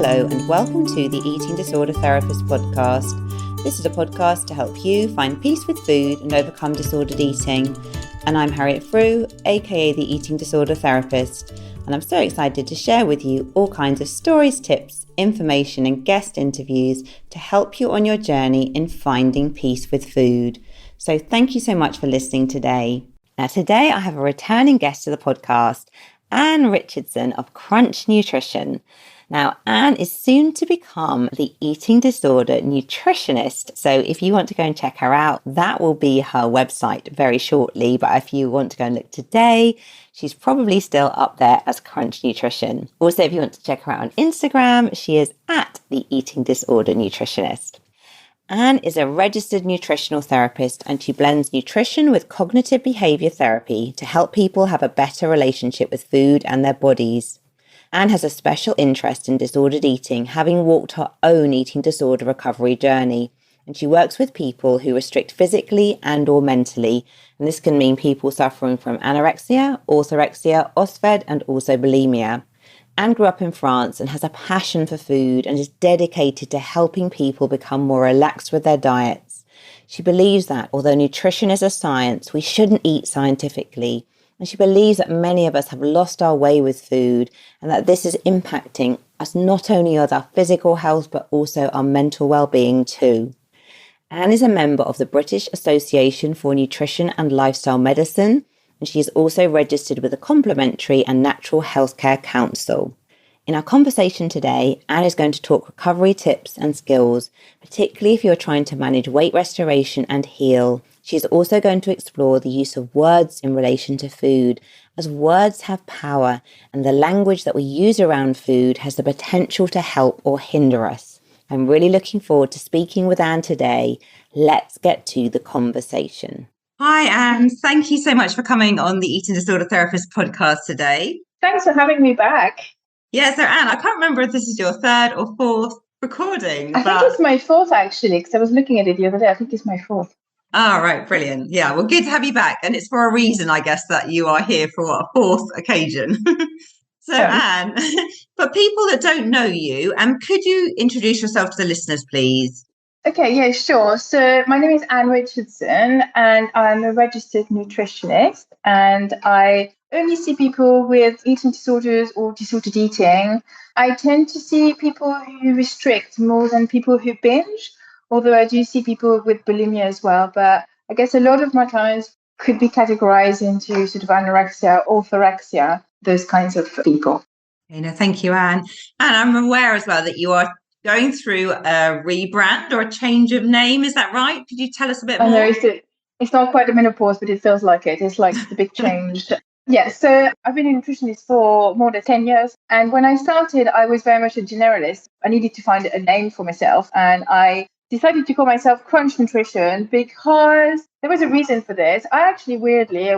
Hello and welcome to the Eating Disorder Therapist podcast. This is a podcast to help you find peace with food and overcome disordered eating. And I'm Harriet Frew, aka the Eating Disorder Therapist. And I'm so excited to share with you all kinds of stories, tips, information and guest interviews to help you on your journey in finding peace with food. So thank you so much for listening today. Now today I have a returning guest to the podcast, Anne Richardson of Crunch Nutrition. Now, Anne is soon to become the Eating Disorder Nutritionist. So if you want to go and check her out, that will be her website very shortly. But if you want to go and look today, she's probably still up there as Crunch Nutrition. Also, if you want to check her out on Instagram, she is at the Eating Disorder Nutritionist. Anne is a registered nutritional therapist and she blends nutrition with cognitive behaviour therapy to help people have a better relationship with food and their bodies. Anne has a special interest in disordered eating, having walked her own eating disorder recovery journey, and she works with people who restrict physically and or mentally, and this can mean people suffering from anorexia, orthorexia, OSFED, and also bulimia. Anne grew up in France and has a passion for food and is dedicated to helping people become more relaxed with their diets. She believes that, although nutrition is a science, we shouldn't eat scientifically. And she believes that many of us have lost our way with food and that this is impacting us not only with our physical health, but also our mental well-being too. Anne is a member of the British Association for Nutrition and Lifestyle Medicine, and she is also registered with the Complementary and Natural Healthcare Council. In our conversation today, Anne is going to talk recovery tips and skills, particularly if you're trying to manage weight restoration and heal. She's also going to explore the use of words in relation to food, as words have power and the language that we use around food has the potential to help or hinder us. I'm really looking forward to speaking with Anne today. Let's get to the conversation. Hi, Anne. Thank you so much for coming on the Eating Disorder Therapist podcast today. Thanks for having me back. Yeah, so Anne, I can't remember if this is your third or fourth recording. I think it's my fourth, actually, because I was looking at it the other day. I think it's my fourth. Oh, right. Brilliant. Yeah, well, good to have you back. And it's for a reason, I guess, that you are here for a fourth occasion. So, Anne, for people that don't know you, could you introduce yourself to the listeners, please? Okay, yeah, sure. So my name is Anne Richardson and I'm a registered nutritionist, and I only see people with eating disorders or disordered eating. I tend to see people who restrict more than people who binge, although I do see people with bulimia as well. But I guess a lot of my clients could be categorized into sort of anorexia, orthorexia, those kinds of people. Thank you, Anne. And I'm aware as well that you are going through a rebrand or a change of name. Is that right? Could you tell us a bit more? I know it's not quite a menopause, but it feels like it. It's like the big change. Yeah, so I've been a nutritionist for more than 10 years. And when I started, I was very much a generalist. I needed to find a name for myself. And I decided to call myself Crunch Nutrition because there was a reason for this. I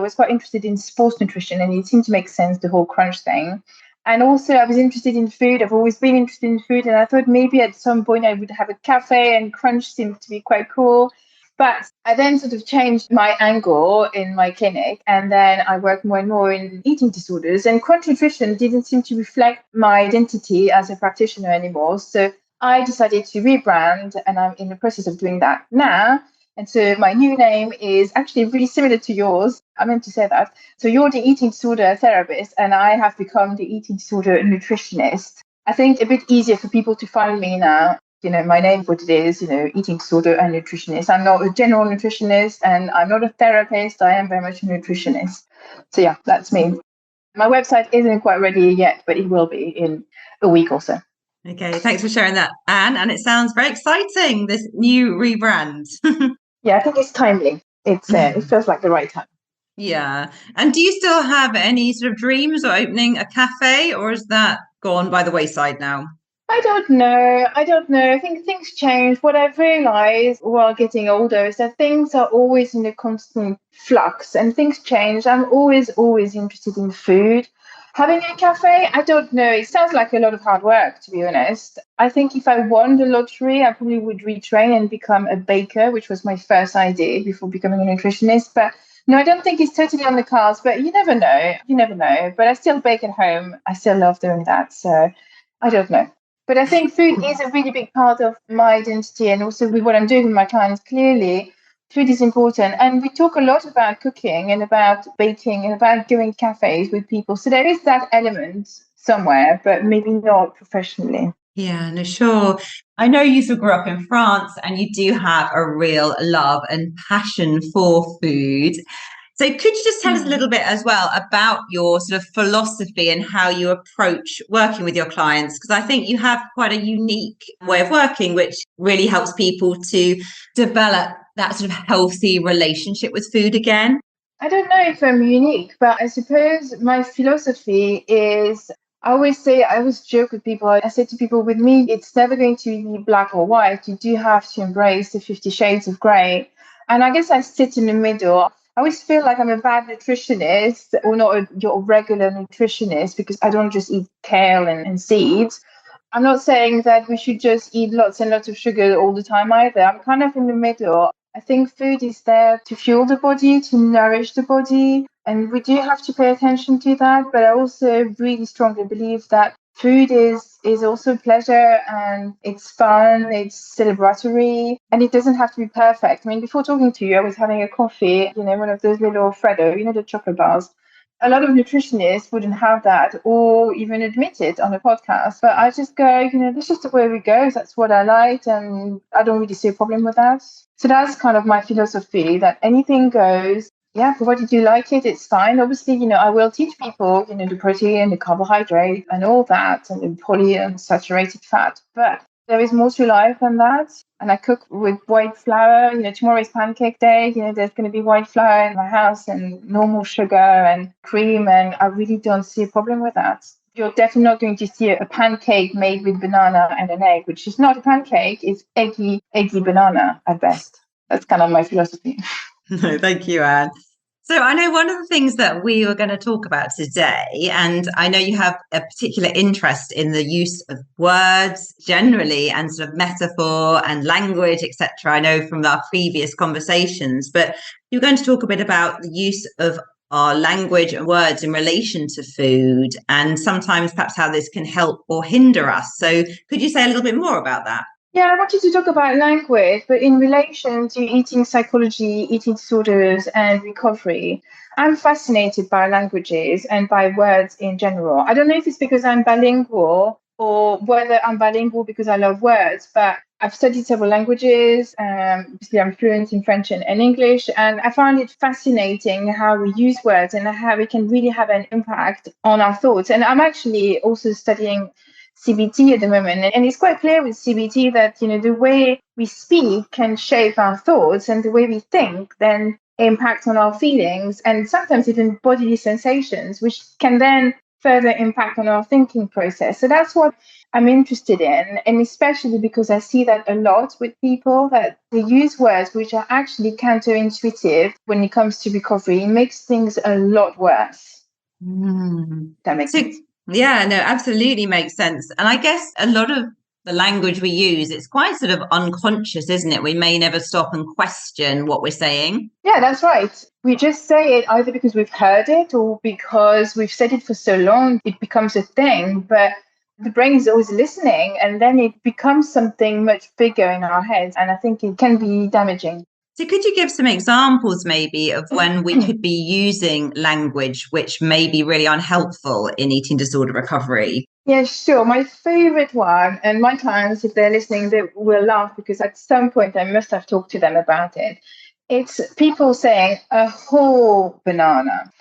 was quite interested in sports nutrition, and it seemed to make sense, the whole crunch thing. And also I was interested in food. I've always been interested in food. And I thought maybe at some point I would have a cafe, and crunch seemed to be quite cool. But I then sort of changed my angle in my clinic, and then I worked more and more in eating disorders. And Crunch Nutrition didn't seem to reflect my identity as a practitioner anymore. So I decided to rebrand, and I'm in the process of doing that now. And so my new name is actually really similar to yours. I meant to say that. So you're the Eating Disorder Therapist, and I have become the Eating Disorder Nutritionist. I think a bit easier for people to find me now. My name, what it is, Eating Disorder and Nutritionist. I'm not a general nutritionist, and I'm not a therapist. I am very much a nutritionist. So yeah, that's me. My website isn't quite ready yet, but it will be in a week or so. Okay, thanks for sharing that, Anne. And it sounds very exciting, this new rebrand. Yeah, I think it's timely. It feels like the right time. Yeah. And do you still have any sort of dreams of opening a cafe, or is that gone by the wayside now? I don't know. I think things change. What I've realized while getting older is that things are always in a constant flux and things change. I'm always interested in food. Having a cafe, I don't know. It sounds like a lot of hard work, to be honest. I think if I won the lottery, I probably would retrain and become a baker, which was my first idea before becoming a nutritionist. But no, I don't think it's totally on the cards, but you never know. But I still bake at home. I still love doing that. So I don't know. But I think food is a really big part of my identity, and also with what I'm doing with my clients. Clearly, food is important. And we talk a lot about cooking and about baking and about doing cafes with people. So there is that element somewhere, but maybe not professionally. Yeah, no, sure. I know you sort of grew up in France and you do have a real love and passion for food. So could you just tell us a little bit as well about your sort of philosophy and how you approach working with your clients? Because I think you have quite a unique way of working, which really helps people to develop that sort of healthy relationship with food again. I don't know if I'm unique, but I suppose my philosophy is I always joke with people. I say to people, with me, it's never going to be black or white. You do have to embrace the 50 shades of grey. And I guess I sit in the middle. I always feel like I'm a bad nutritionist or not your regular nutritionist because I don't just eat kale and seeds. I'm not saying that we should just eat lots and lots of sugar all the time either. I'm kind of in the middle. I think food is there to fuel the body, to nourish the body, and we do have to pay attention to that. But I also really strongly believe that food is also pleasure and it's fun, it's celebratory, and it doesn't have to be perfect. I mean, before talking to you, I was having a coffee, one of those little Freddo, the chocolate bars. A lot of nutritionists wouldn't have that or even admit it on a podcast. But I just go, that's just the way we go. That's what I like. And I don't really see a problem with that. So that's kind of my philosophy, that anything goes. Yeah, provided you like it, it's fine. Obviously, I will teach people, the protein, the carbohydrate and all that, and the polyunsaturated fat. But there is more to life than that. And I cook with white flour. Tomorrow is pancake day. There's going to be white flour in my house and normal sugar and cream. And I really don't see a problem with that. You're definitely not going to see a pancake made with banana and an egg, which is not a pancake. It's eggy banana at best. That's kind of my philosophy. No, thank you, Anne. So I know one of the things that we were going to talk about today, and I know you have a particular interest in the use of words generally and sort of metaphor and language, etc. I know from our previous conversations, but you're going to talk a bit about the use of our language and words in relation to food and sometimes perhaps how this can help or hinder us. So could you say a little bit more about that? Yeah, I wanted to talk about language, but in relation to eating psychology, eating disorders, and recovery. I'm fascinated by languages and by words in general. I don't know if it's because I'm bilingual or whether I'm bilingual because I love words, but I've studied several languages. Obviously, I'm fluent in French and English, and I find it fascinating how we use words and how we can really have an impact on our thoughts. And I'm actually also studying CBT at the moment. And it's quite clear with CBT that, the way we speak can shape our thoughts, and the way we think then impact on our feelings and sometimes even bodily sensations, which can then further impact on our thinking process. So that's what I'm interested in. And especially because I see that a lot with people, that they use words which are actually counterintuitive when it comes to recovery. It makes things a lot worse. That makes sense. Yeah, no, absolutely makes sense. And I guess a lot of the language we use, it's quite sort of unconscious, isn't it? We may never stop and question what we're saying. Yeah, that's right. We just say it either because we've heard it or because we've said it for so long, it becomes a thing. But the brain is always listening, and then it becomes something much bigger in our heads. And I think it can be damaging. So could you give some examples maybe of when we could be using language which may be really unhelpful in eating disorder recovery? Yeah, sure. My favorite one, and my clients, if they're listening, they will laugh because at some point I must have talked to them about it. It's people saying a whole banana.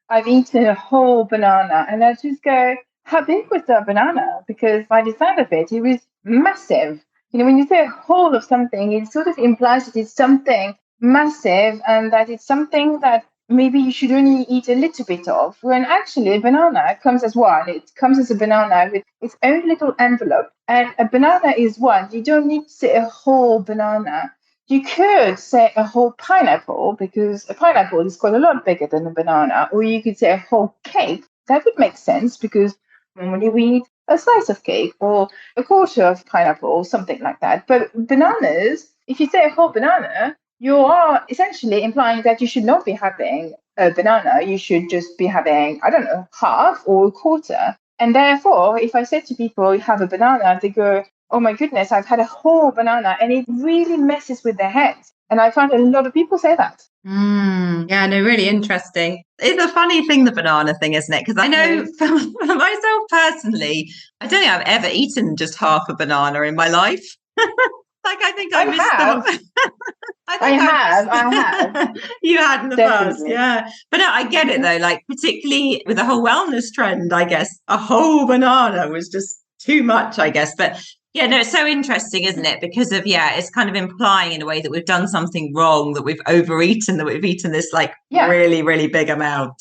I've eaten a whole banana. And I just go, how big was that banana? Because by the sound of it was massive. When you say a whole of something, it sort of implies that it's something massive and that it's something that maybe you should only eat a little bit of. When actually a banana comes as one. It comes as a banana with its own little envelope. And a banana is one. You don't need to say a whole banana. You could say a whole pineapple because a pineapple is quite a lot bigger than a banana. Or you could say a whole cake. That would make sense because normally we eat a slice of cake or a quarter of pineapple or something like that. But bananas, if you say a whole banana, you are essentially implying that you should not be having a banana. You should just be having, I don't know, half or a quarter. And therefore, if I said to people, you have a banana, they go, oh my goodness, I've had a whole banana, and it really messes with their heads. And I find a lot of people say that. Yeah, no, really interesting. It's a funny thing, the banana thing, isn't it? Because I know Yes. for myself personally, I don't think I've ever eaten just half a banana in my life. Like, I think I I missed the have. I I think I have. I have. missed you had in the past, Definitely. yeah. But no, I get it though, like particularly with the whole wellness trend, I guess a whole banana was just too much, I guess. But yeah, no, it's so interesting, isn't it? Because of, yeah, it's kind of implying in a way that we've done something wrong, that we've overeaten, that we've eaten this like Yeah. really, really big amount.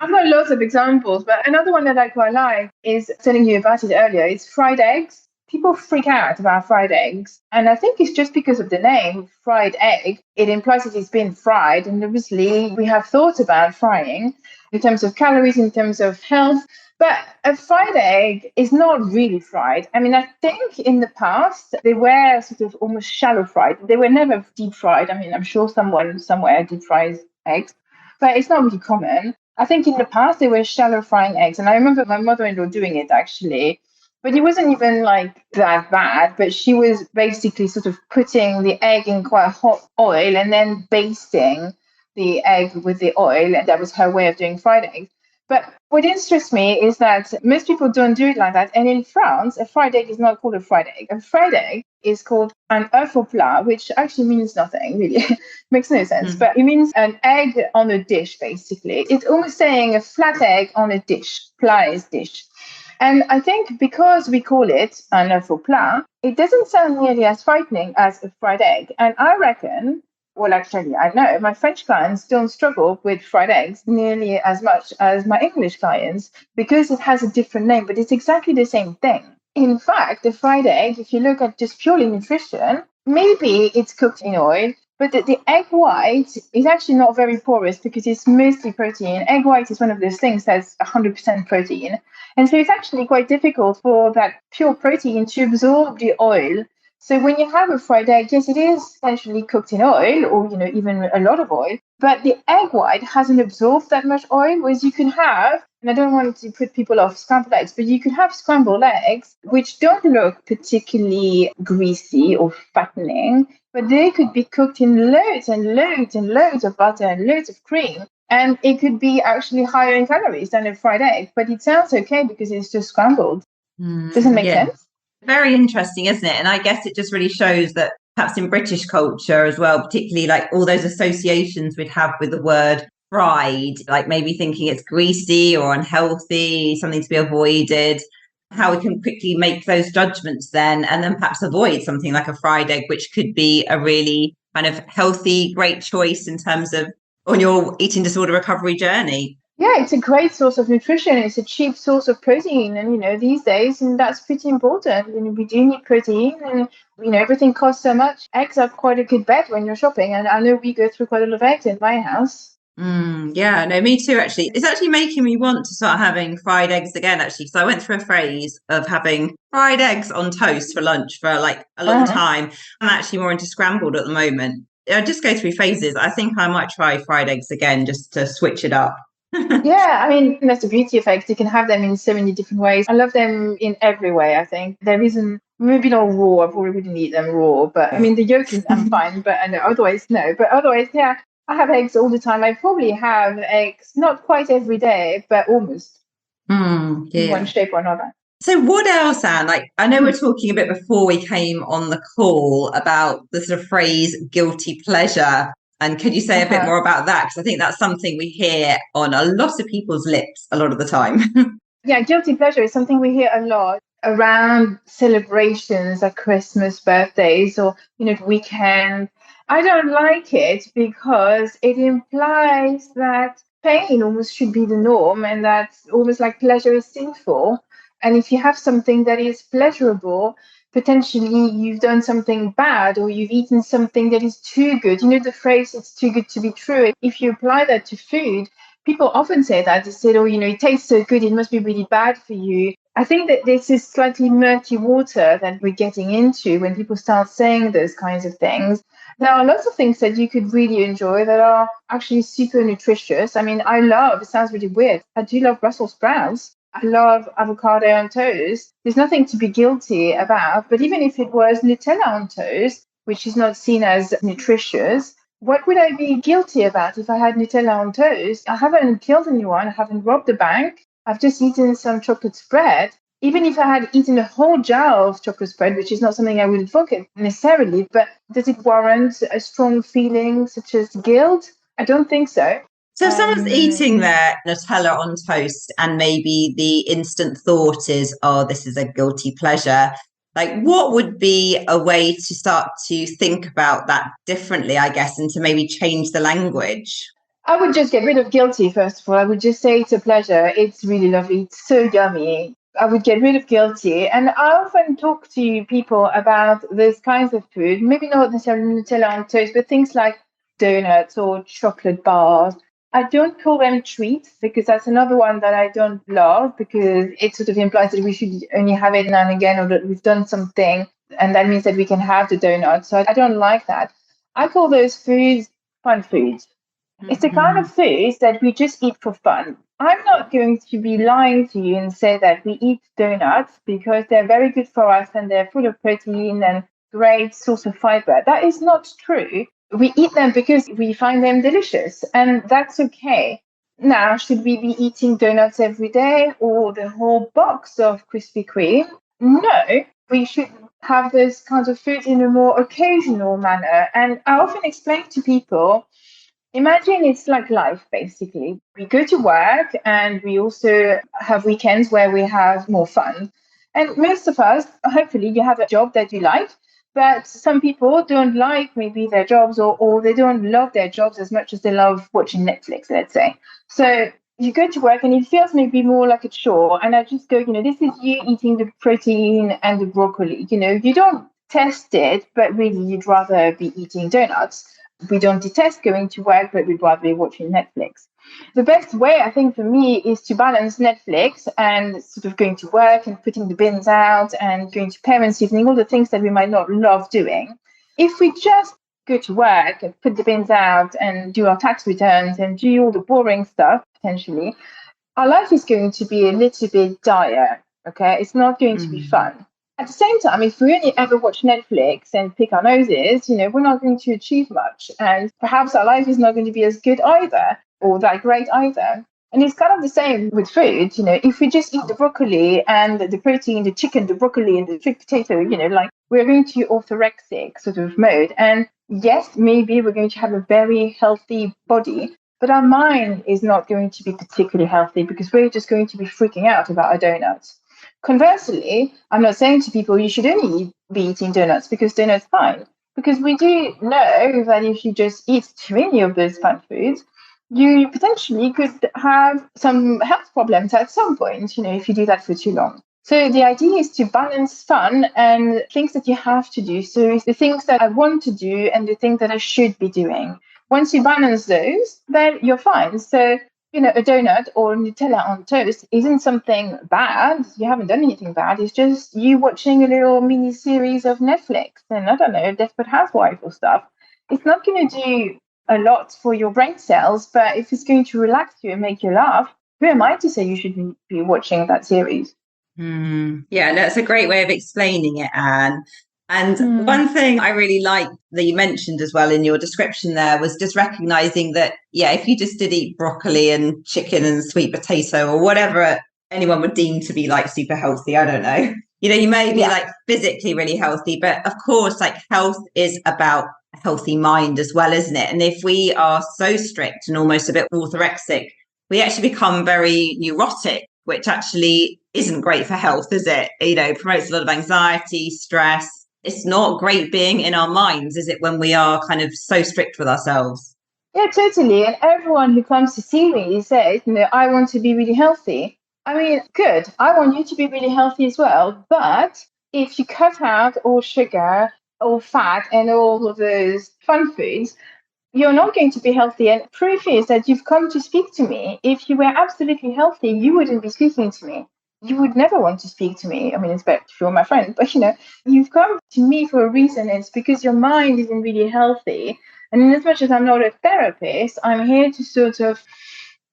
I've got lots of examples, but another one that I quite like is telling you about it earlier. It's fried eggs. People freak out about fried eggs. And I think it's just because of the name, fried egg. It implies that it's been fried. And obviously, we have thought about frying in terms of calories, in terms of health. But a fried egg is not really fried. I mean, I think in the past, they were sort of almost shallow fried. They were never deep fried. I mean, I'm sure someone somewhere deep fries eggs, but it's not really common. I think in the past they were shallow frying eggs, and I remember my mother-in-law doing it actually, but it wasn't even like that bad. But she was basically sort of putting the egg in quite hot oil and then basting the egg with the oil, and that was her way of doing fried eggs. But what interests me is that most people don't do it like that. And in France, a fried egg is not called a fried egg. A fried egg is called an œuf au plat, which actually means nothing, really. Makes no sense. But it means an egg on a dish, basically. It's almost saying a flat egg on a dish. Plat is dish. And I think because we call it un œuf au plat, it doesn't sound nearly as frightening as a fried egg. And I reckon, well, actually, I know my French clients don't struggle with fried eggs nearly as much as my English clients because it has a different name, but it's exactly the same thing. In fact, the fried egg, if you look at just purely nutrition, maybe it's cooked in oil, but the egg white is actually not very porous because it's mostly protein. Egg white is one of those things that's 100% protein. And so it's actually quite difficult for that pure protein to absorb the oil. So when you have a fried egg, yes, it is essentially cooked in oil or, even a lot of oil, but the egg white hasn't absorbed that much oil, whereas you can have, and I don't want to put people off scrambled eggs, but you could have scrambled eggs which don't look particularly greasy or fattening, but they could be cooked in loads and loads and loads of butter and loads of cream. And it could be actually higher in calories than a fried egg, but it sounds okay because it's just scrambled. Doesn't make Yeah. sense? Very interesting, isn't it? And I guess it just really shows that perhaps in British culture as well, particularly like all those associations we'd have with the word fried, like maybe thinking it's greasy or unhealthy, something to be avoided, how we can quickly make those judgments then, and then perhaps avoid something like a fried egg, which could be a really kind of healthy, great choice in terms of on your eating disorder recovery journey. Yeah, it's a great source of nutrition. It's a cheap source of protein. And, these days, and that's pretty important. We do need protein and, everything costs so much. Eggs are quite a good bet when you're shopping. And I know we go through quite a lot of eggs in my house. Yeah, no, me too, actually. It's actually making me want to start having fried eggs again, actually. So I went through a phase of having fried eggs on toast for lunch for like a long time. I'm actually more into scrambled at the moment. I just go through phases. I think I might try fried eggs again just to switch it up. Yeah, I mean, that's the beauty of eggs. You can have them in so many different ways. I love them in every way, I think. There isn't, maybe not raw, I probably wouldn't eat them raw, but I mean, the yolk is, I'm fine, but I know, otherwise, no. But otherwise, yeah, I have eggs all the time. I probably have eggs, not quite every day, but almost in one shape or another. So what else, Anne? Like, I know we're talking a bit before we came on the call about the sort of phrase guilty pleasure. And could you say a bit more about that? Because I think that's something we hear on a lot of people's lips a lot of the time. Yeah, guilty pleasure is something we hear a lot around celebrations like Christmas, birthdays, or, weekend. I don't like it because it implies that pain almost should be the norm and that almost like pleasure is sinful. And if you have something that is pleasurable, potentially you've done something bad or you've eaten something that is too good. The phrase, it's too good to be true. If you apply that to food, people often say that. They say, oh, it tastes so good, it must be really bad for you. I think that this is slightly murky water that we're getting into when people start saying those kinds of things. There are lots of things that you could really enjoy that are actually super nutritious. I mean, it sounds really weird, I do love Brussels sprouts. I love avocado on toast. There's nothing to be guilty about. But even if it was Nutella on toast, which is not seen as nutritious, what would I be guilty about if I had Nutella on toast? I haven't killed anyone. I haven't robbed a bank. I've just eaten some chocolate spread. Even if I had eaten a whole jar of chocolate spread, which is not something I would advocate necessarily, but does it warrant a strong feeling such as guilt? I don't think so. So if someone's eating their Nutella on toast and maybe the instant thought is, oh, this is a guilty pleasure, like what would be a way to start to think about that differently, I guess, and to maybe change the language? I would just get rid of guilty, first of all. I would just say it's a pleasure. It's really lovely. It's so yummy. I would get rid of guilty. And I often talk to people about those kinds of food, maybe not necessarily Nutella on toast, but things like donuts or chocolate bars. I don't call them treats because that's another one that I don't love, because it sort of implies that we should only have it now and again, or that we've done something and that means that we can have the donut. So I don't like that. I call those foods fun foods. It's the kind of foods that we just eat for fun. I'm not going to be lying to you and say that we eat donuts because they're very good for us and they're full of protein and great source of fiber. That is not true. We eat them because we find them delicious, and that's okay. Now, should we be eating donuts every day or the whole box of Krispy Kreme? No, we should have those kinds of foods in a more occasional manner. And I often explain to people, imagine it's like life, basically. We go to work and we also have weekends where we have more fun. And most of us, hopefully, you have a job that you like, but some people don't like maybe their jobs, or they don't love their jobs as much as they love watching Netflix, let's say. So you go to work and it feels maybe more like a chore. And I just go, this is you eating the protein and the broccoli. You don't test it, but really you'd rather be eating donuts. We don't detest going to work, but we'd rather be watching Netflix. The best way, I think, for me is to balance Netflix and sort of going to work and putting the bins out and going to parents' evening, all the things that we might not love doing. If we just go to work and put the bins out and do our tax returns and do all the boring stuff, potentially, our life is going to be a little bit dire, okay? It's not going to be fun. At the same time, if we only ever watch Netflix and pick our noses, we're not going to achieve much. And perhaps our life is not going to be as good either, or that great either. And it's kind of the same with food. If we just eat the broccoli and the protein, the chicken, the broccoli, and the sweet potato, like we're going to orthorexic sort of mode. And yes, maybe we're going to have a very healthy body, but our mind is not going to be particularly healthy because we're just going to be freaking out about our donuts. Conversely, I'm not saying to people you should only be eating donuts because donuts fine. Because we do know that if you just eat too many of those fun foods, you potentially could have some health problems at some point, if you do that for too long. So the idea is to balance fun and things that you have to do. So it's the things that I want to do and the things that I should be doing. Once you balance those, then you're fine. So a donut or Nutella on toast isn't something bad. You haven't done anything bad. It's just you watching a little mini series of Netflix and, I don't know, Desperate Housewife or stuff. It's not going to do a lot for your brain cells, but if it's going to relax you and make you laugh, who am I to say you should be watching that series? Yeah, that's a great way of explaining it, Anne. And one thing I really like that you mentioned as well in your description there was just recognizing that, if you just did eat broccoli and chicken and sweet potato or whatever anyone would deem to be like super healthy, I don't know. You may be like physically really healthy, but of course, like health is about a healthy mind as well, isn't it? And if we are so strict and almost a bit orthorexic, we actually become very neurotic, which actually isn't great for health, is it? Promotes a lot of anxiety, stress. It's not great being in our minds, is it, when we are kind of so strict with ourselves? Yeah, totally. And everyone who comes to see me says, I want to be really healthy. I mean, good. I want you to be really healthy as well. But if you cut out all sugar, all fat, and all of those fun foods, you're not going to be healthy. And proof is that you've come to speak to me. If you were absolutely healthy, you wouldn't be speaking to me. You would never want to speak to me. I mean, it's better if you're my friend, but you've come to me for a reason. It's because your mind isn't really healthy. And as much as I'm not a therapist, I'm here to sort of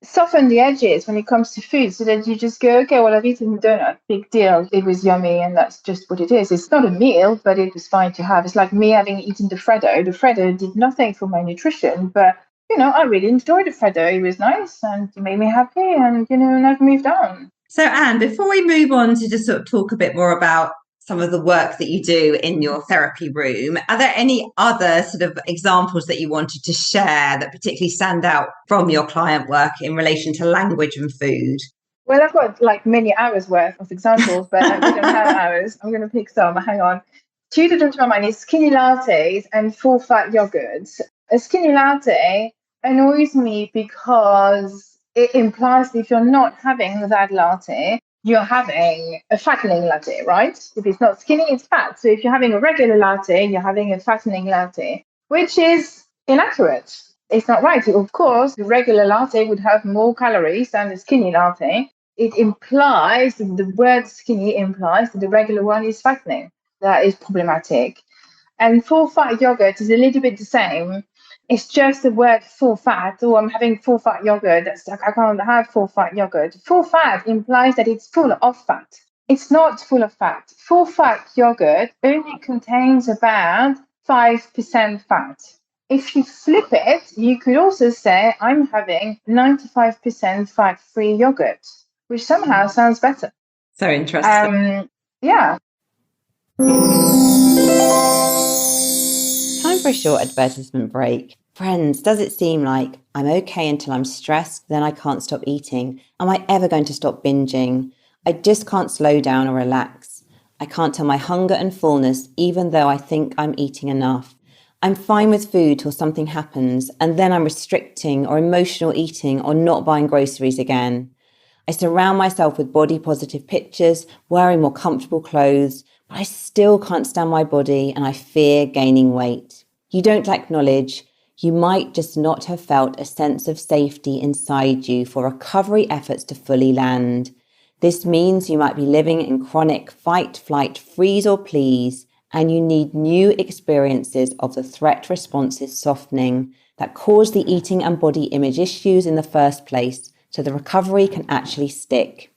soften the edges when it comes to food so that you just go, okay, well, I've eaten a donut, big deal. It was yummy and that's just what it is. It's not a meal, but it was fine to have. It's like me having eaten the Freddo. The Freddo did nothing for my nutrition, but, I really enjoyed the Freddo. It was nice and it made me happy and, and I've moved on. So, Anne, before we move on to just sort of talk a bit more about some of the work that you do in your therapy room, are there any other sort of examples that you wanted to share that particularly stand out from your client work in relation to language and food? Well, I've got like many hours worth of examples, but we don't have hours. I'm going to pick some. Hang on. Two that come to my mind is skinny lattes and full fat yogurts. A skinny latte annoys me because it implies that if you're not having that latte, you're having a fattening latte, right? If it's not skinny, it's fat. So if you're having a regular latte, you're having a fattening latte, which is inaccurate. It's not right. Of course, the regular latte would have more calories than the skinny latte. It implies, the word skinny implies that the regular one is fattening. That is problematic. And full fat yogurt is a little bit the same. It's just the word full fat. Oh, I'm having full fat yogurt. That's like, I can't have full fat yogurt. Full fat implies that it's full of fat. It's not full of fat. Full fat yogurt only contains about 5% fat. If you flip it, you could also say, I'm having 95% fat-free yogurt, which somehow sounds better. So interesting. Yeah. Time for a short advertisement break. Friends, does it seem like I'm okay until I'm stressed, then I can't stop eating? Am I ever going to stop binging? I just can't slow down or relax. I can't tell my hunger and fullness even though I think I'm eating enough. I'm fine with food till something happens, and then I'm restricting or emotional eating or not buying groceries again. I surround myself with body positive pictures, wearing more comfortable clothes, but I still can't stand my body and I fear gaining weight. You don't lack knowledge. You might just not have felt a sense of safety inside you for recovery efforts to fully land. This means you might be living in chronic fight, flight, freeze or please, and you need new experiences of the threat responses softening that cause the eating and body image issues in the first place, so the recovery can actually stick.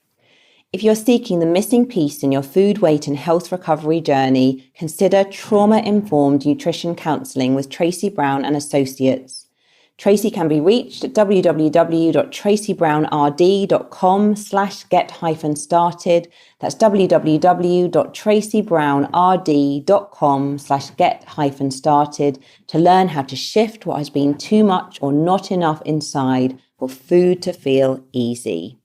If you're seeking the missing piece in your food, weight and health recovery journey, consider trauma-informed nutrition counselling with Tracy Brown and Associates. Tracy can be reached at www.tracybrownrd.com/get-started. That's www.tracybrownrd.com/get-started to learn how to shift what has been too much or not enough inside for food to feel easy.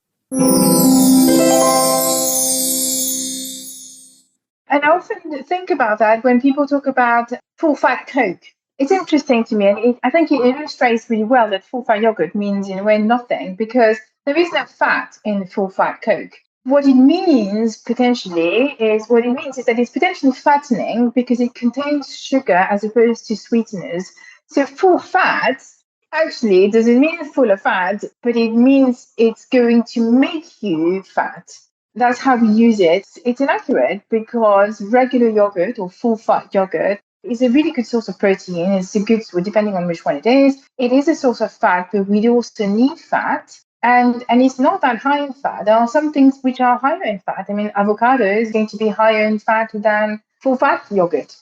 And I often think about that when people talk about full fat Coke. It's interesting to me, and I think it illustrates really well that full fat yogurt means in a way nothing, because there is no fat in full fat Coke. What it means potentially is that it's potentially fattening because it contains sugar as opposed to sweeteners. So full fat actually doesn't mean full of fat, but it means it's going to make you fat. That's how we use it. It's inaccurate because regular yogurt or full fat yogurt is a really good source of protein. It's a good, depending on which one it is a source of fat, but we also need fat. And it's not that high in fat. There are some things which are higher in fat. I mean, avocado is going to be higher in fat than full fat yogurt.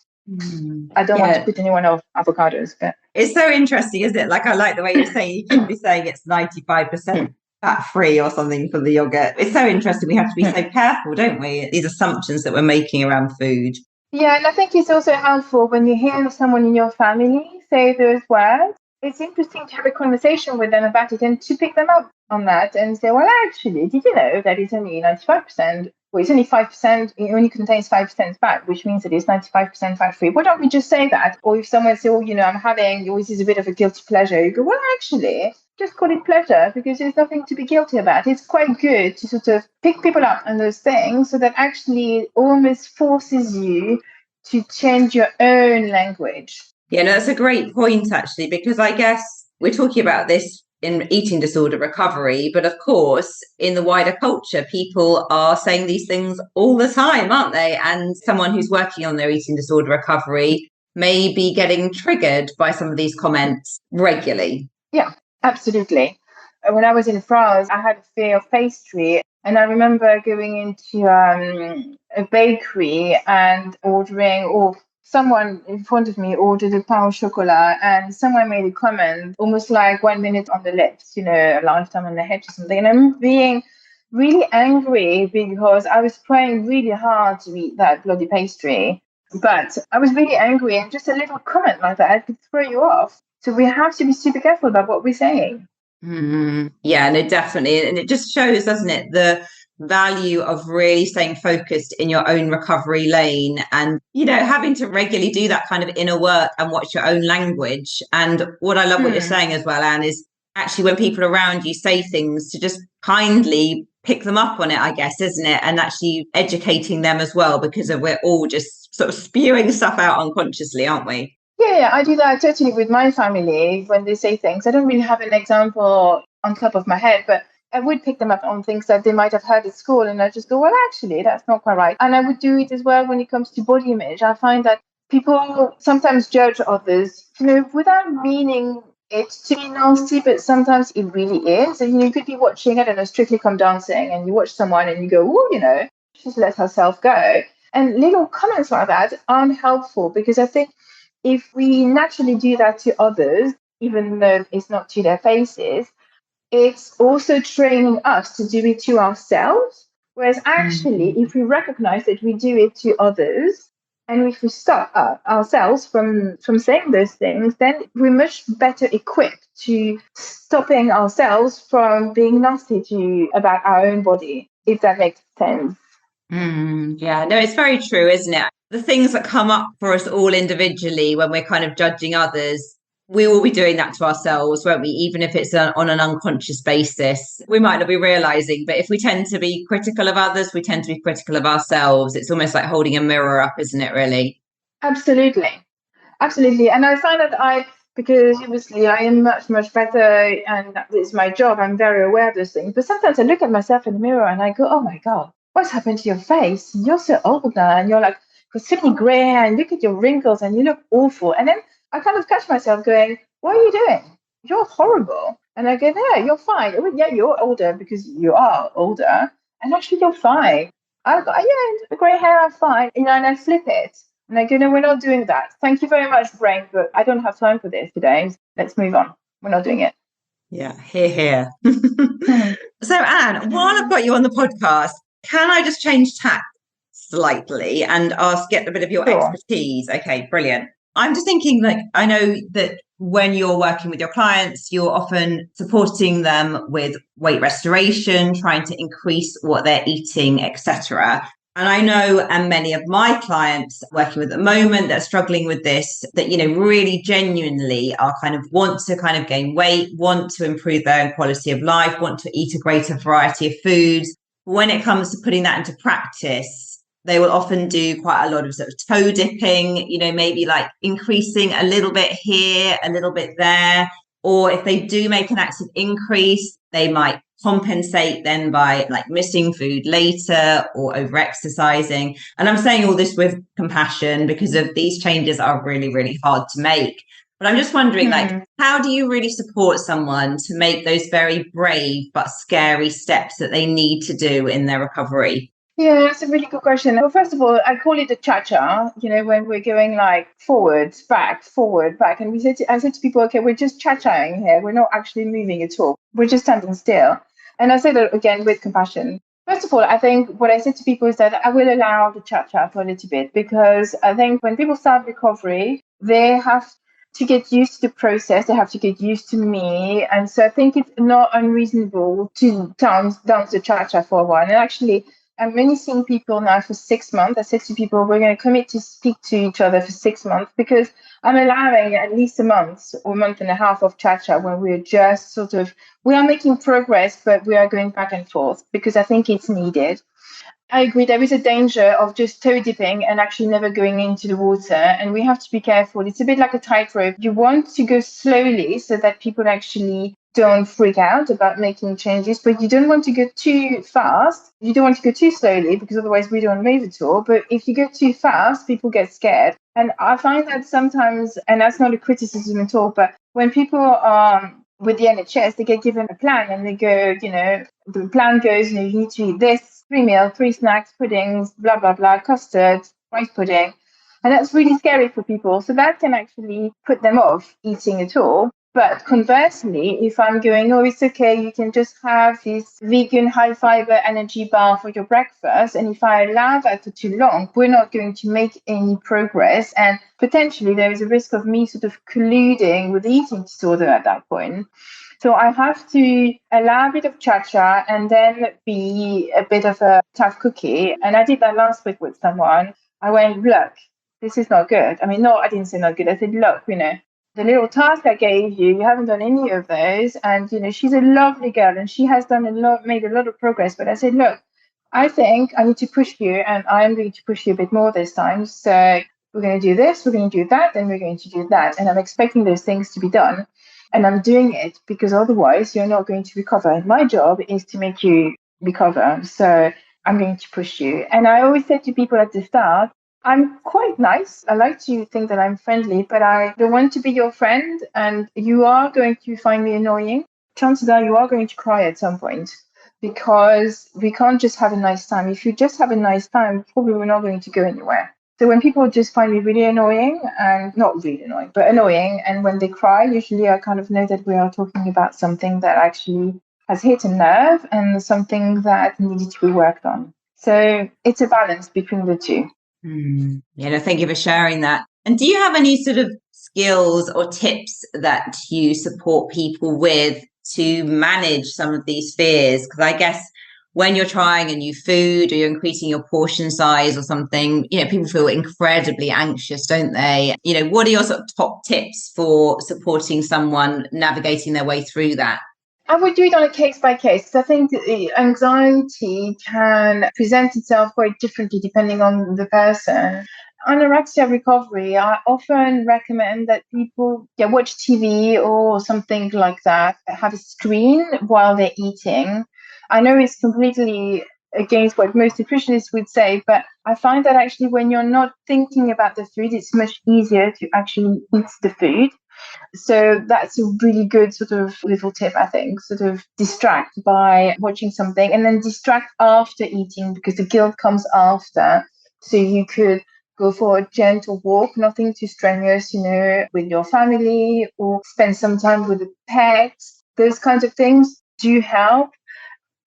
I don't want to put anyone off avocados, but it's so interesting, isn't it? Like, I like the way you're saying, you could be saying it's 95% fat-free or something for the yogurt. It's so interesting. We have to be so careful, don't we? These assumptions that we're making around food. Yeah, and I think it's also helpful when you hear someone in your family say those words. It's interesting to have a conversation with them about it and to pick them up on that and say, well, actually, did you know that it's only 95%? Well, it's only 5%, it only contains 5% fat, which means that it's 95% fat-free. Why don't we just say that? Or if someone says, I'm having, this is a bit of a guilty pleasure, you go, well, actually, just call it pleasure because there's nothing to be guilty about. It's quite good to sort of pick people up on those things so that actually it almost forces you to change your own language. Yeah, no, that's a great point, actually, because I guess we're talking about this in eating disorder recovery, but of course, in the wider culture, people are saying these things all the time, aren't they? And someone who's working on their eating disorder recovery may be getting triggered by some of these comments regularly. Yeah, absolutely. when I was in France, I had a fear of pastry. And I remember going into a bakery and ordering, or someone in front of me ordered a pain au chocolat, and someone made a comment almost like 1 minute on the lips, a lifetime on the head or something. And I'm being really angry because I was trying really hard to eat that bloody pastry. But I was really angry, and just a little comment like that could throw you off. So we have to be super careful about what we're saying. Yeah, no, definitely. And it just shows, doesn't it, the value of really staying focused in your own recovery lane and, having to regularly do that kind of inner work and watch your own language. And what I love what you're saying as well, Anne, is actually when people around you say things, to just kindly pick them up on it, I guess, isn't it? And actually educating them as well, because we're all just sort of spewing stuff out unconsciously, aren't we? Yeah, I do that totally with my family when they say things. I don't really have an example on top of my head, but I would pick them up on things that they might have heard at school, and I just go, well, actually, that's not quite right. And I would do it as well when it comes to body image. I find that people sometimes judge others, without meaning it to be nasty, but sometimes it really is. And, you could be watching, I don't know, Strictly Come Dancing, and you watch someone and you go, oh, she's let herself go. And little comments like that aren't helpful, because I think if we naturally do that to others, even though it's not to their faces, it's also training us to do it to ourselves. Whereas actually, if we recognize that we do it to others, and if we stop ourselves from saying those things, then we're much better equipped to stopping ourselves from being nasty about our own body, if that makes sense. Yeah, no, it's very true, isn't it? The things that come up for us all individually when we're kind of judging others, we will be doing that to ourselves, won't we? Even if it's on an unconscious basis, we might not be realizing, but if we tend to be critical of others, we tend to be critical of ourselves. It's almost like holding a mirror up, isn't it, really? Absolutely. Absolutely. And I find that because obviously I am much, much better, and that is my job, I'm very aware of those things. But sometimes I look at myself in the mirror and I go, oh my God, what's happened to your face? You're so old now, and you're like, got so many grey hair, and look at your wrinkles, and you look awful. And then I kind of catch myself going, what are you doing? You're horrible. And I go, no, you're fine. Oh, yeah, you're older because you are older. And actually, you're fine. I go, yeah, the grey hair, I'm fine. And I flip it. And I go, no, we're not doing that. Thank you very much, brain, but I don't have time for this today. Let's move on. We're not doing it. Yeah, here. So, Anne, while I've got you on the podcast, can I just change tack slightly and get a bit of your expertise? Okay, brilliant. I'm just thinking, I know that when you're working with your clients, you're often supporting them with weight restoration, trying to increase what they're eating, etc. And I know, and many of my clients working with at the moment that are struggling with this, that, really genuinely are want to gain weight, want to improve their own quality of life, want to eat a greater variety of foods. When it comes to putting that into practice, they will often do quite a lot of sort of toe dipping, maybe like increasing a little bit here, a little bit there. Or if they do make an active increase, they might compensate then by like missing food later or over exercising. And I'm saying all this with compassion, because of these changes are really, really hard to make. But I'm just wondering, how do you really support someone to make those very brave but scary steps that they need to do in their recovery? Yeah, that's a really good question. Well, first of all, I call it the cha-cha, when we're going like forward, back. And I said to people, okay, we're just cha-chaing here. We're not actually moving at all. We're just standing still. And I say that again with compassion. First of all, I think what I said to people is that I will allow the cha-cha for a little bit, because I think when people start recovery, they have to get used to the process. They have to get used to me. And so I think it's not unreasonable to dance the cha-cha for a while. And actually, I'm only seeing people now for 6 months. I said to people, we're going to commit to speak to each other for 6 months, because I'm allowing at least a month or a month and a half of cha-cha when we're just we are making progress, but we are going back and forth, because I think it's needed. I agree. There is a danger of just toe dipping and actually never going into the water. And we have to be careful. It's a bit like a tightrope. You want to go slowly so that people actually don't freak out about making changes, but you don't want to go too fast. You don't want to go too slowly, because otherwise we don't move at all. But if you go too fast, people get scared. And I find that sometimes, and that's not a criticism at all, but when people are with the NHS, they get given a plan and they go, the plan goes, you need to eat this, 3 meals, 3 snacks, puddings, blah, blah, blah, custard, rice pudding. And that's really scary for people. So that can actually put them off eating at all. But conversely, if I'm going, oh, it's okay, you can just have this vegan high fiber energy bar for your breakfast. And if I allow that for too long, we're not going to make any progress. And potentially there is a risk of me sort of colluding with the eating disorder at that point. So I have to allow a bit of cha-cha and then be a bit of a tough cookie. And I did that last week with someone. I went, look, this is not good. I mean, no, I didn't say not good. I said, look, the little task I gave you, you haven't done any of those. And, she's a lovely girl and she has made a lot of progress. But I said, look, I think I need to push you and I'm going to push you a bit more this time. So we're going to do this, we're going to do that, and we're going to do that. And I'm expecting those things to be done. And I'm doing it because otherwise you're not going to recover. And my job is to make you recover. So I'm going to push you. And I always say to people at the start, I'm quite nice. I like to think that I'm friendly, but I don't want to be your friend. And you are going to find me annoying. Chances are you are going to cry at some point because we can't just have a nice time. If you just have a nice time, probably we're not going to go anywhere. So when people just find me really annoying, and not really annoying, but annoying, and when they cry, usually I kind of know that we are talking about something that actually has hit a nerve and something that needed to be worked on. So it's a balance between the two. Yeah, no, thank you for sharing that. And do you have any sort of skills or tips that you support people with to manage some of these fears? Because I guess when you're trying a new food or you're increasing your portion size or something, people feel incredibly anxious, don't they? What are your sort of top tips for supporting someone navigating their way through that? I would do it on a case by case. I think anxiety can present itself quite differently depending on the person. Anorexia recovery, I often recommend that people watch TV or something like that, have a screen while they're eating. I know it's completely against what most nutritionists would say, but I find that actually when you're not thinking about the food, it's much easier to actually eat the food. So that's a really good sort of little tip, I think, sort of distract by watching something and then distract after eating because the guilt comes after. So you could go for a gentle walk, nothing too strenuous, with your family or spend some time with a pet. Those kinds of things do help.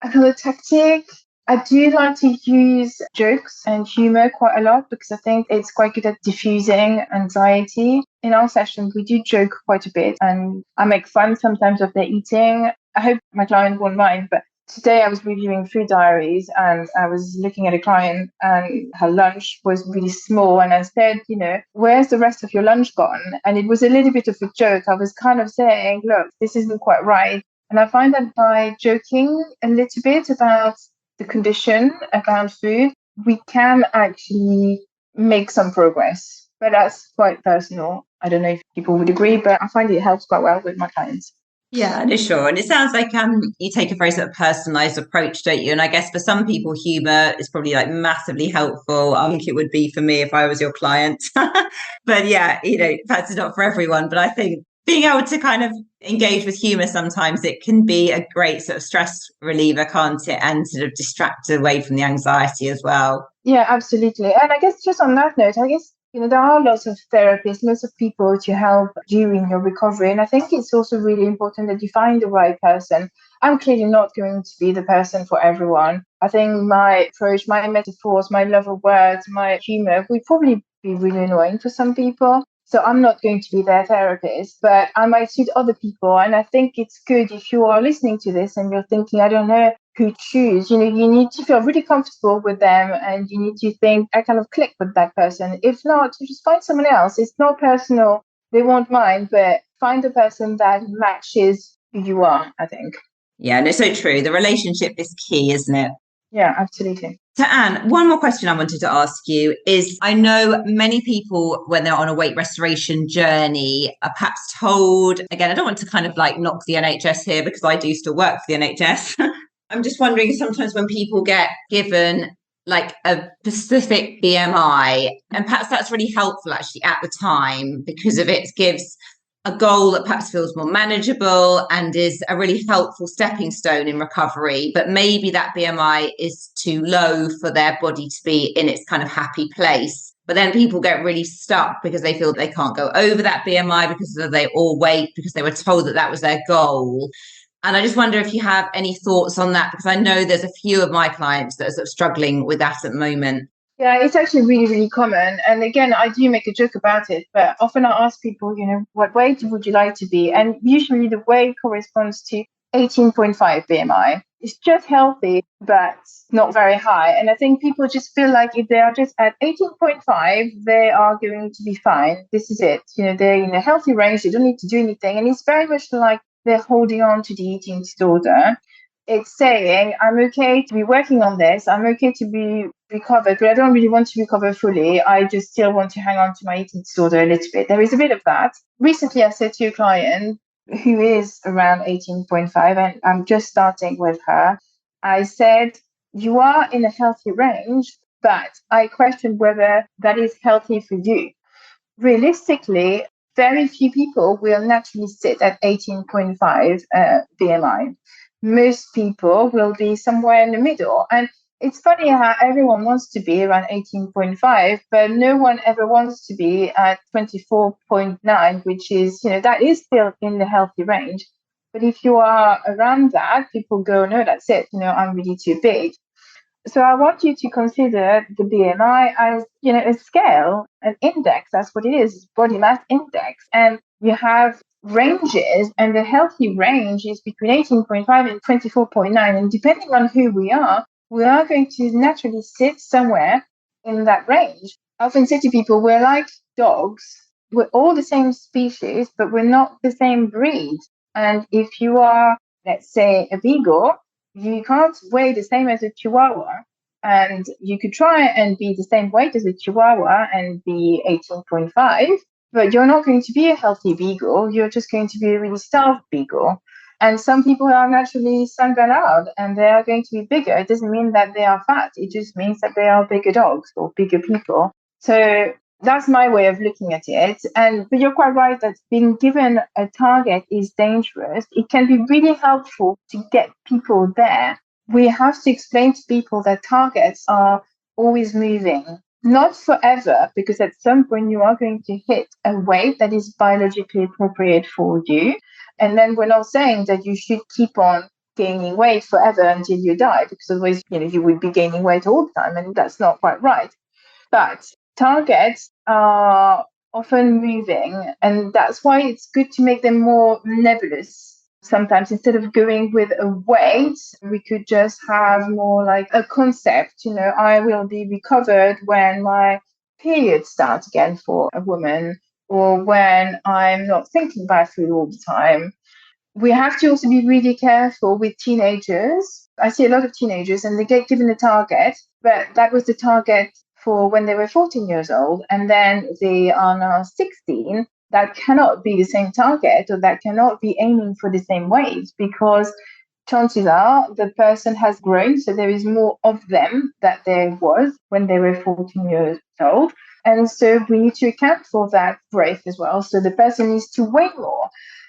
Another tactic, I do like to use jokes and humor quite a lot because I think it's quite good at diffusing anxiety. In our sessions, we do joke quite a bit and I make fun sometimes of their eating. I hope my client won't mind, but today I was reviewing food diaries and I was looking at a client and her lunch was really small. And I said, where's the rest of your lunch gone? And it was a little bit of a joke. I was kind of saying, look, this isn't quite right. And I find that by joking a little bit about the condition, about food, we can actually make some progress. But that's quite personal. I don't know if people would agree, but I find it helps quite well with my clients. Yeah, no, sure. And it sounds like you take a very sort of personalized approach, don't you? And I guess for some people, humor is probably like massively helpful. I think it would be for me if I was your client. But yeah, perhaps it's not for everyone. But I think being able to kind of engage with humor sometimes it can be a great sort of stress reliever, can't it? And sort of distract away from the anxiety as well. Yeah, absolutely. And I guess just on that note, there are lots of therapists, lots of people to help during your recovery. And I think it's also really important that you find the right person. I'm clearly not going to be the person for everyone. I think my approach, my metaphors, my love of words, my humor would probably be really annoying for some people. So I'm not going to be their therapist, but I might suit other people. And I think it's good if you are listening to this and you're thinking, I don't know who to choose. You need to feel really comfortable with them and you need to think, I kind of click with that person. If not, you just find someone else. It's not personal. They won't mind, but find a person that matches who you are, I think. Yeah, no, so true. The relationship is key, isn't it? Yeah, absolutely. So Anne, one more question I wanted to ask you is, I know many people when they're on a weight restoration journey are perhaps told, again, I don't want to kind of like knock the NHS here because I do still work for the NHS. I'm just wondering sometimes when people get given like a specific BMI, and perhaps that's really helpful actually at the time because of it gives a goal that perhaps feels more manageable and is a really helpful stepping stone in recovery, but maybe that BMI is too low for their body to be in its kind of happy place. But then people get really stuck because they feel they can't go over that BMI because they all weight, because they were told that that was their goal. And I just wonder if you have any thoughts on that, because I know there's a few of my clients that are sort of struggling with that at the moment. Yeah, it's actually really, really common. And again, I do make a joke about it, but often I ask people, what weight would you like to be? And usually the weight corresponds to 18.5 BMI. It's just healthy, but not very high. And I think people just feel like if they are just at 18.5, they are going to be fine. This is it. They're in a healthy range. They don't need to do anything. And it's very much like they're holding on to the eating disorder. It's saying, I'm okay to be working on this. I'm okay to be recovered, but I don't really want to recover fully. I just still want to hang on to my eating disorder a little bit. There is a bit of that. Recently, I said to a client who is around 18.5, and I'm just starting with her. I said, you are in a healthy range, but I question whether that is healthy for you. Realistically, very few people will naturally sit at 18.5 BMI. Most people will be somewhere in the middle. And it's funny how everyone wants to be around 18.5, but no one ever wants to be at 24.9, which is, that is still in the healthy range. But if you are around that, people go, no, that's it, I'm really too big. So I want you to consider the BMI as, a scale, an index. That's what it is, body mass index. And you have ranges, and the healthy range is between 18.5 and 24.9. And depending on who we are going to naturally sit somewhere in that range. I often say to people, we're like dogs. We're all the same species, but we're not the same breed. And if you are, let's say, a beagle, you can't weigh the same as a Chihuahua. And you could try and be the same weight as a Chihuahua and be 18.5, but you're not going to be a healthy beagle. You're just going to be a really starved beagle. And some people are naturally sanguine and they are going to be bigger. It doesn't mean that they are fat. It just means that they are bigger dogs or bigger people. So that's my way of looking at it. But you're quite right that being given a target is dangerous. It can be really helpful to get people there. We have to explain to people that targets are always moving, not forever, because at some point you are going to hit a weight that is biologically appropriate for you. And then we're not saying that you should keep on gaining weight forever until you die, because otherwise, you would be gaining weight all the time, and that's not quite right. But targets are often moving, and that's why it's good to make them more nebulous. Sometimes instead of going with a weight, we could just have more like a concept. I will be recovered when my period starts again for a woman, or when I'm not thinking about food all the time. We have to also be really careful with teenagers. I see a lot of teenagers and they get given a target, but that was the target for when they were 14 years old, and then they are now 16. That cannot be the same target, or that cannot be aiming for the same weight, because chances are the person has grown, so there is more of them that there was when they were 14 years old. And so we need to account for that growth as well. So the person needs to weigh more.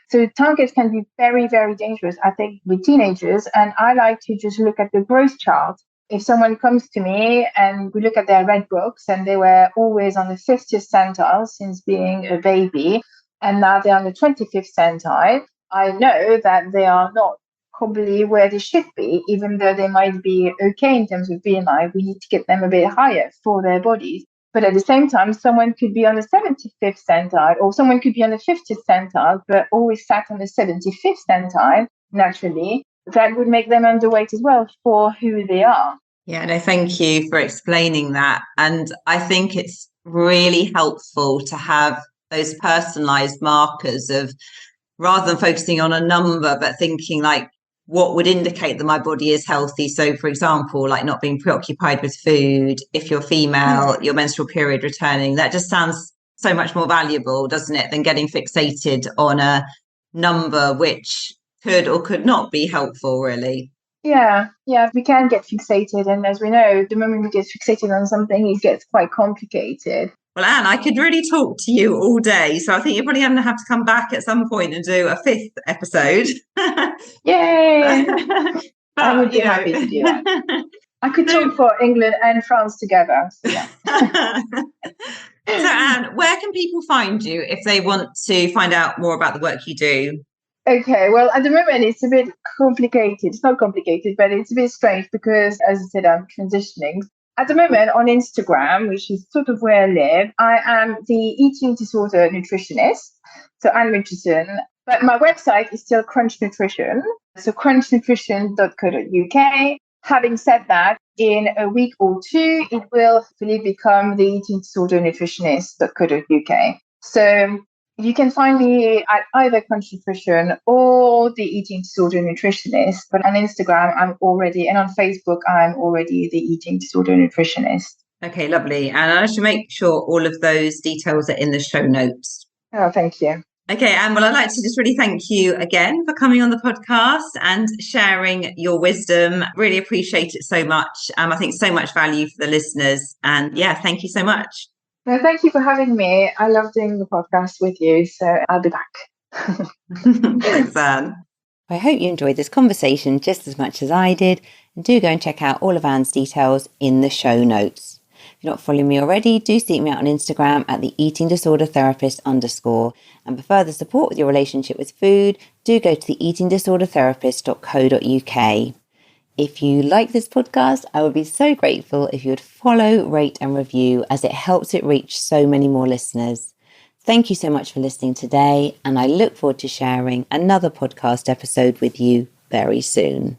So targets can be very, very dangerous, I think, with teenagers. And I like to just look at the growth chart. If someone comes to me and we look at their red books and they were always on the 50th centile since being a baby, and now they're on the 25th centile, I know that they are not probably where they should be, even though they might be okay in terms of BMI. We need to get them a bit higher for their bodies. But at the same time, someone could be on the 75th centile, or someone could be on the 50th centile, but always sat on the 75th centile naturally. That would make them underweight as well for who they are. Yeah, no, thank you for explaining that. And I think it's really helpful to have those personalized markers of, rather than focusing on a number, but thinking like, what would indicate that my body is healthy? So, for example, like not being preoccupied with food. If you're female, your menstrual period returning, that just sounds so much more valuable, doesn't it, than getting fixated on a number which could or could not be helpful, really. Yeah, we can get fixated. And as we know, the moment we get fixated on something, it gets quite complicated. Well, Anne, I could really talk to you all day. So I think you're probably going to have to come back at some point and do a 5th episode. Yay! I would But, be happy to do that. I could talk for England and France together. So, yeah. So, Anne, where can people find you if they want to find out more about the work you do? Okay, well, at the moment it's a bit complicated. It's not complicated, but it's a bit strange because, as I said, I'm transitioning. At the moment on Instagram, which is sort of where I live, I am the Eating Disorder Nutritionist. So I'm Richardson, but my website is still Crunch Nutrition. So crunchnutrition.co.uk. Having said that, in a week or two, it will hopefully become the Eating Disorder Nutritionist.co.uk. So you can find me at either Crunch Nutrition or the Eating Disorder Nutritionist. But on Instagram, I'm already, and on Facebook, I'm already the Eating Disorder Nutritionist. Okay, lovely. And I should make sure all of those details are in the show notes. Oh, thank you. Okay, Anne, well, I'd like to just really thank you again for coming on the podcast and sharing your wisdom. Really appreciate it so much. I think so much value for the listeners. And yeah, thank you so much. No, thank you for having me. I love doing the podcast with you, so I'll be back. Thanks, Anne. I hope you enjoyed this conversation just as much as I did. And do go and check out all of Anne's details in the show notes. If you're not following me already, do seek me out on Instagram at the Eating Disorder Therapist _. And for further support with your relationship with food, do go to the eatingdisordertherapist.co.uk. If you like this podcast, I would be so grateful if you would follow, rate and review, as it helps it reach so many more listeners. Thank you so much for listening today, and I look forward to sharing another podcast episode with you very soon.